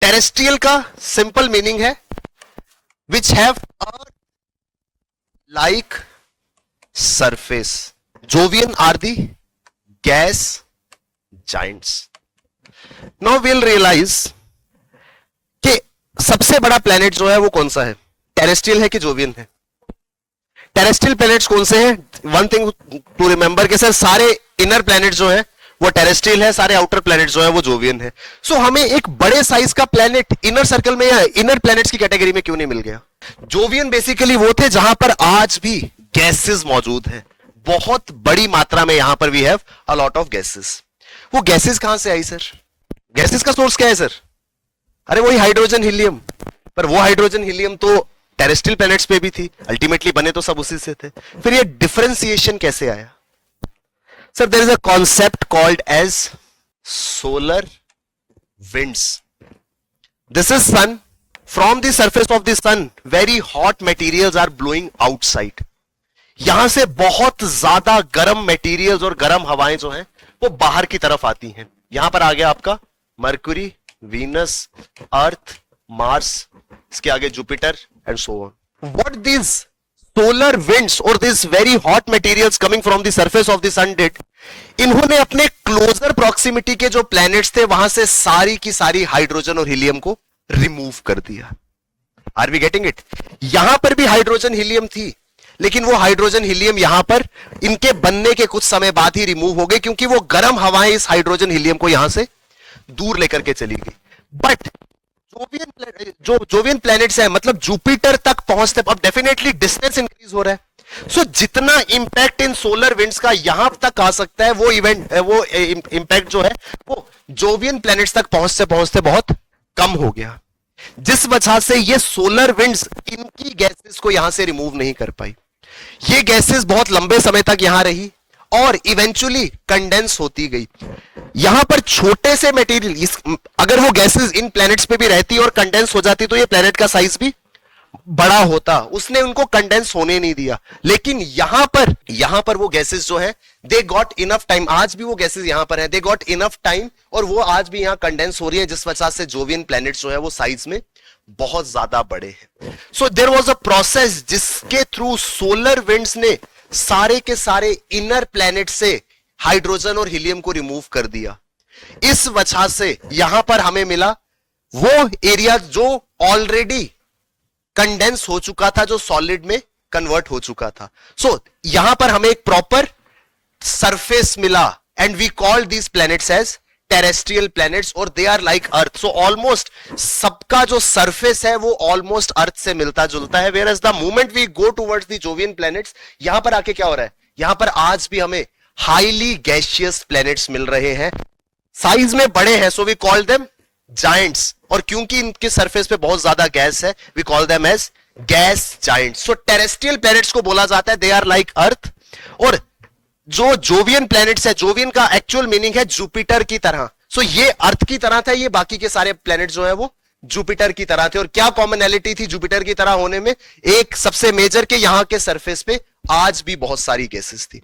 Terrestrial का simple meaning है which have earth like surface. Jovian are the gas giants. Now we'll realize कि सबसे बड़ा planet जो है वो कौन सा है, टेरेस्ट्रियल है कि जोवियन है. टेरेस्ट्रियल प्लैनेट्स कौन से हैं? वन थिंग टू रिमेंबर कि सर सारे इनर प्लैनेट जो है वो टेरेस्ट्रियल है, सारे आउटर प्लैनेट जो है वो जोवियन है. सो हमें एक बड़े साइज का प्लैनेट इनर सर्कल में या इनर प्लैनेट्स की कैटेगरी में क्यों नहीं मिल गया? जोवियन बेसिकली वो थे जहां पर आज भी गैसेस मौजूद हैं, बहुत बड़ी मात्रा में. यहां पर we have a lot of gases. वो गैसेस कहां से आई सर? गैसेस का सोर्स क्या है सर? अरे वही हाइड्रोजन हीलियम. पर वो हाइड्रोजन हीलियम तो टेरेस्ट्रियल प्लैनेट्स पे भी थी, अल्टीमेटली बने तो सब उसी से थे. फिर ये डिफरेंशिएशन कैसे आया? Sir there is a concept called as solar winds. This is sun. From the surface of the sun very hot materials are blowing outside. यहां से बहुत ज्यादा गर्म मटेरियल्स और गर्म हवाएं जो हैं वो बाहर की तरफ आती हैं. यहां पर आ गया आपका मरकुरी, वीनस, अर्थ, मार्स, इसके आगे Jupiter and so on. What these solar winds or these very hot materials coming from the surface of the sun did, इन्होंने अपने क्लोजर प्रॉक्सिमिटी के जो प्लैनेट्स थे वहां से सारी की सारी हाइड्रोजन और हीलियम को रिमूव कर दिया. Are we getting it? यहां पर भी हाइड्रोजन हीलियम थी, लेकिन वो हाइड्रोजन हीलियम यहां पर इनके बनने के कुछ समय बाद ही रिमूव हो गई, क्योंकि वो गर्म हवाएं इस हाइड्रोजन हीलियम को यहां से दूर लेकर के चली गई. बट जोवियन प्लैनेट्स है, मतलब जुपिटर तक पहुंचते, अब डेफिनेटली डिस्टेंस इंक्रीज हो रहा है. सो जितना इंपैक्ट इन सोलर विंड्स का यहां तक आ सकता है वो इंपैक्ट जो है वो जोवियन प्लैनेट्स तक पहुंचते पहुंचते बहुत कम हो गया, जिस वजह से ये सोलर विंड्स इनकी गैसेस को यहां से रिमूव नहीं कर पाई. ये गैसेस बहुत लंबे समय तक यहां रही और इवेंचुअली कंडेंस होती गई. यहां पर छोटे से मटेरियल, अगर वो गैसेस इन प्लैनेट्स पे भी रहती और कंडेंस हो जाती तो ये प्लैनेट का साइज भी बड़ा होता. उसने उनको कंडेंस होने नहीं दिया. लेकिन यहां पर वो गैसेस जो है दे गॉट इनफ टाइम. आज भी वो गैसेस यहां पर है, दे गॉट इनफ टाइम और वो आज भी यहां कंडेंस हो रही है, जिस वजह से जोवियन प्लैनेट्स जो है वो साइज में बहुत ज्यादा बड़े हैं. So there was a process जिसके थ्रू सोलर विंड्स ने सारे के सारे इनर प्लैनेट से हाइड्रोजन और हीलियम को रिमूव कर दिया. इस वजह से यहां पर हमें मिला वो एरिया जो ऑलरेडी कंडेंस हो चुका था, जो सॉलिड में कन्वर्ट हो चुका था. सो यहां पर हमें एक प्रॉपर सरफेस मिला and we call these planets as terrestrial planets और they are like earth. So almost सबका जो सरफेस है वो ऑलमोस्ट अर्थ से मिलता जुलता है. Whereas the moment we go towards the Jovian planets, यहां पर आके क्या हो रहा है? यहां पर आज भी हमें हाईली गैसियस प्लैनेट्स मिल रहे हैं, साइज में बड़े हैं. So we call them giants. और क्योंकि इनके सरफेस पे बहुत ज्यादा गैस है, we call them as gas giants. So terrestrial planets को बोला जाता है दे आर लाइक अर्थ. और जो जोवियन प्लैनेट्स है, जोवियन का एक्चुअल मीनिंग है जुपिटर की तरह. सो ये अर्थ की तरह था, ये बाकी के सारे प्लैनेट जो है वो जुपिटर की तरह थे. और क्या कॉमनैलिटी थी जुपिटर की तरह होने में? एक सबसे मेजर के यहां के सरफेस पे आज भी बहुत सारी गैसेस थी.